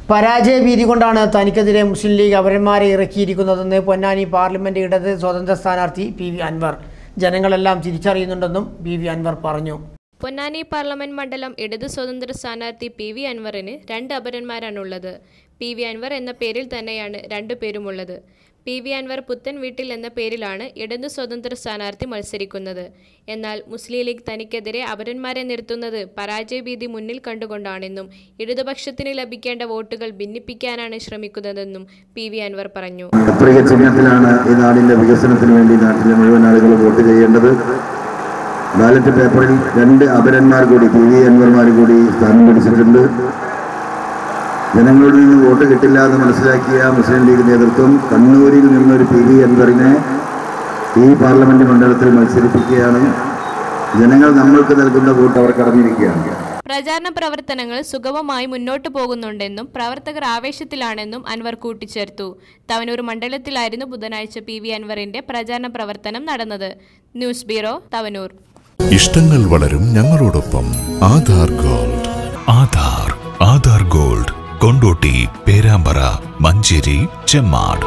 പരാജയ ഭീതി കൊണ്ടാണ് തനിക്കെതിരെ മുസ്ലിം ലീഗ് അപരന്മാരെ ഇറക്കിയിരിക്കുന്നതെന്ന് പൊന്നാനി പാർലമെന്റ് ഇടത് സ്വതന്ത്ര സ്ഥാനാർത്ഥി പി വി അൻവർ ജനങ്ങളെല്ലാം തിരിച്ചറിയുന്നുണ്ടെന്നും പി വി അൻവർ പറഞ്ഞു. പൊന്നാനി പാർലമെന്റ് മണ്ഡലം ഇടത് സ്വതന്ത്ര സ്ഥാനാർത്ഥി പി വി അൻവറിന് 2 അപരന്മാരാണുള്ളത്. പി വി അൻവർ എന്ന പേരിൽ തന്നെയാണ് 2 പേരുമുള്ളത്. പി വി അൻവർ പുത്തൻ വീട്ടിൽ എന്ന പേരിലാണ് ഇടത് സ്വതന്ത്ര സ്ഥാനാർത്ഥി മത്സരിക്കുന്നത്. എന്നാൽ മുസ്ലിം ലീഗ് തനിക്കെതിരെ അപരന്മാരെ നിർത്തുന്നത് പരാജയഭീതി മുന്നിൽ കണ്ടുകൊണ്ടാണെന്നും ഇടതുപക്ഷത്തിന് ലഭിക്കേണ്ട വോട്ടുകൾ ഭിന്നിപ്പിക്കാനാണ് ശ്രമിക്കുന്നതെന്നും പി വി അൻവർ പറഞ്ഞു. ചിഹ്നത്തിലാണ് ഈ നാടിന്റെ വികസനത്തിന് വേണ്ടി നാട്ടിലെ മുഴുവൻ ആളുകളും വോട്ട് ചെയ്യേണ്ടത്. ബാലറ്റ് പേപ്പറിൽ 2 അപരന്മാർ കൂടി പി വി അൻവർമാർ കൂടി സ്ഥാനം പിടിച്ചിട്ടുണ്ട്. ജനങ്ങളിൽ നിന്ന് വോട്ട് കിട്ടില്ല എന്ന് മനസ്സിലാക്കിയ മുസ്ലിം ലീഗ് നേതൃത്വം കണ്ണൂരിൽ നിന്നൊരു പി വി അൻവറിനെ ഈ പാർലമെന്റ് മണ്ഡലത്തിൽ മത്സരിപ്പിക്കുകയാണ്. ജനങ്ങൾ നമ്മൾക്ക് നൽകുന്ന വോട്ട് അവർ കടന്നിരിക്കുകയാണ്. പ്രചാരണ പ്രവർത്തനങ്ങൾ സുഗമമായി മുന്നോട്ടു പോകുന്നുണ്ടെന്നും പ്രവർത്തകർ ആവേശത്തിലാണെന്നും അൻവർ കൂട്ടിച്ചേർത്തു. തവനൂർ മണ്ഡലത്തിലായിരുന്നു ബുധനാഴ്ച പി വി അൻവറിന്റെ പ്രചാരണ പ്രവർത്തനം നടന്നത്. News bureau, Thavanur. ഇഷ്ടങ്ങൾ വളരും ഞങ്ങളോടൊപ്പം. ആധാർ ഗോൾഡ്. ആധാർ ഗോൾഡ്. കൊണ്ടോട്ടി, പേരാമ്പ്ര, മഞ്ചേരി, ചെമ്മാട്.